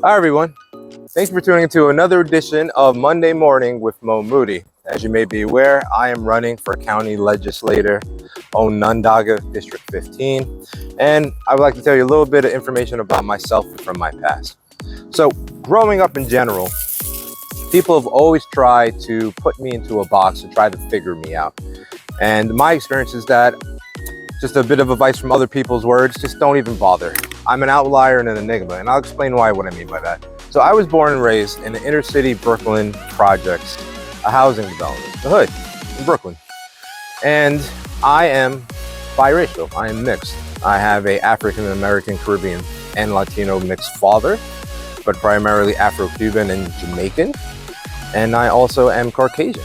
Hi everyone, thanks for tuning into another edition of Monday Morning with Mo Moodie. As you may be aware, I am running for County Legislator, Onondaga District 15, and I would like to tell you a little bit of information about myself from my past. So, growing up in general, people have always tried to put me into a box and try to figure me out. And my experience is that, just a bit of advice from other people's words, just don't even bother. I'm an outlier and an enigma, and I'll explain what I mean by that. So I was born and raised in the inner city Brooklyn projects, a housing development, the hood in Brooklyn. And I am biracial, I am mixed. I have a African American, Caribbean, and Latino mixed father, but primarily Afro-Cuban and Jamaican. And I also am Caucasian.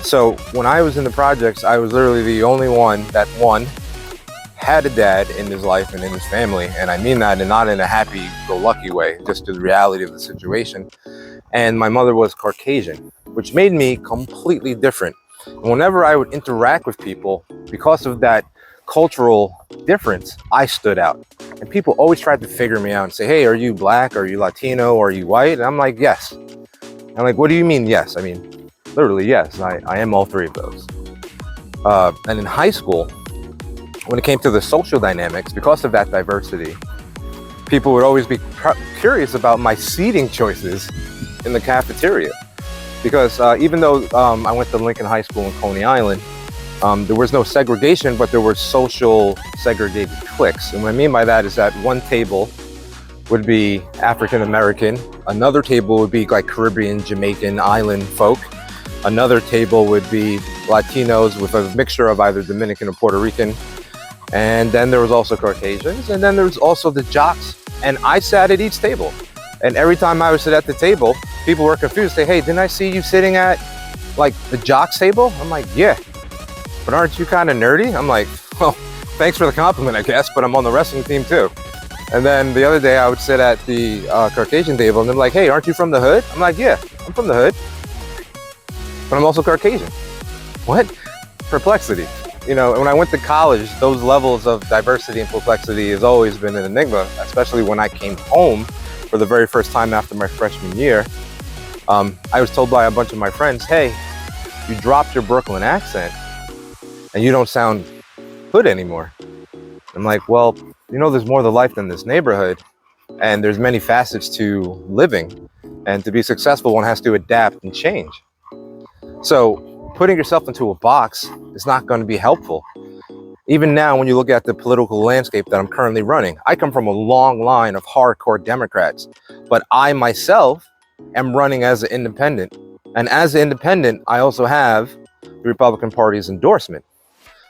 So when I was in the projects, I was literally the only one that, one, had a dad in his life and in his family, and I mean that and not in a happy-go-lucky way, just to the reality of the situation. And my mother was Caucasian, which made me completely different. And whenever I would interact with people, because of that cultural difference, I stood out. And people always tried to figure me out and say, hey, are you black? Are you Latino? Are you white? And I'm like, yes. I'm like, what do you mean, yes? I mean, literally, yes. I am all three of those. And in high school, when it came to the social dynamics, because of that diversity, people would always be curious about my seating choices in the cafeteria. Because even though I went to Lincoln High School in Coney Island, there was no segregation, but there were social segregated cliques. And what I mean by that is that one table would be African American, another table would be like Caribbean, Jamaican, island folk, another table would be Latinos with a mixture of either Dominican or Puerto Rican, and then there was also Caucasians, and then there was also the jocks, and I sat at each table. And every time I would sit at the table, people were confused, say, hey, didn't I see you sitting at like the jocks table? I'm like, yeah, but aren't you kind of nerdy? I'm like, well, thanks for the compliment, I guess, but I'm on the wrestling team too. And then the other day I would sit at the Caucasian table, and they're like, hey, aren't you from the hood? I'm like, yeah, I'm from the hood, but I'm also Caucasian. What? Perplexity. You know, when I went to college, those levels of diversity and perplexity has always been an enigma, especially when I came home for the very first time after my freshman year. I was told by a bunch of my friends, hey, you dropped your Brooklyn accent and you don't sound hood anymore. I'm like, well, you know, there's more to life than this neighborhood, and there's many facets to living, and to be successful, one has to adapt and change. So putting yourself into a box is not going to be helpful. Even now, when you look at the political landscape that I'm currently running, I come from a long line of hardcore Democrats, but I myself am running as an independent. And as an independent, I also have the Republican Party's endorsement.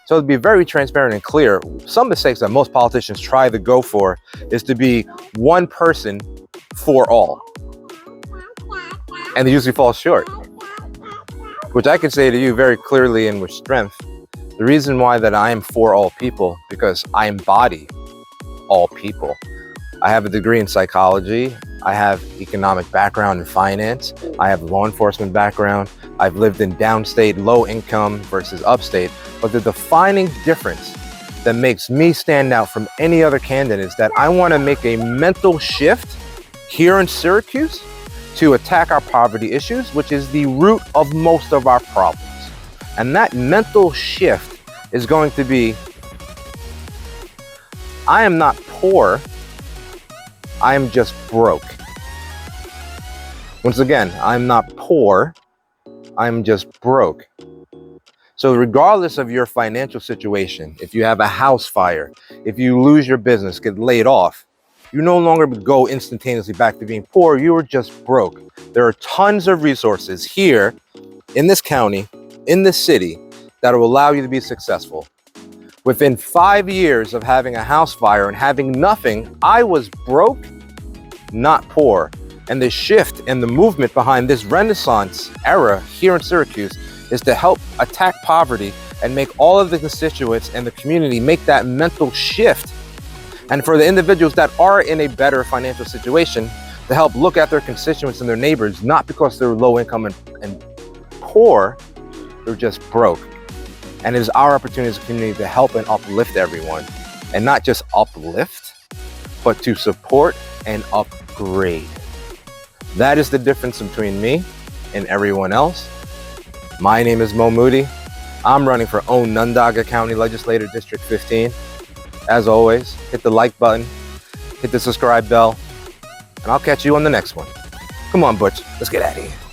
So to be very transparent and clear, some mistakes that most politicians try to go for is to be one person for all. And they usually fall short. Which I can say to you very clearly and with strength, the reason why that I am for all people, because I embody all people. I have a degree in psychology. I have economic background in finance. I have law enforcement background. I've lived in downstate, low income versus upstate. But the defining difference that makes me stand out from any other candidate is that I want to make a mental shift here in Syracuse to attack our poverty issues, which is the root of most of our problems. And that mental shift is going to be, I am not poor, I am just broke. Once again, I'm not poor, I'm just broke. So regardless of your financial situation, if you have a house fire, if you lose your business, get laid off, you no longer go instantaneously back to being poor, you are just broke. There are tons of resources here in this county, in this city, that will allow you to be successful. Within 5 years of having a house fire and having nothing, I was broke, not poor. And the shift and the movement behind this Renaissance era here in Syracuse is to help attack poverty and make all of the constituents and the community make that mental shift. And for the individuals that are in a better financial situation, to help look at their constituents and their neighbors, not because they're low income and poor, they're just broke. And it is our opportunity as a community to help and uplift everyone. And not just uplift, but to support and upgrade. That is the difference between me and everyone else. My name is Mo Moodie. I'm running for Onondaga County Legislator District 15. As always, hit the like button, hit the subscribe bell, and I'll catch you on the next one. Come on, Butch, let's get out of here.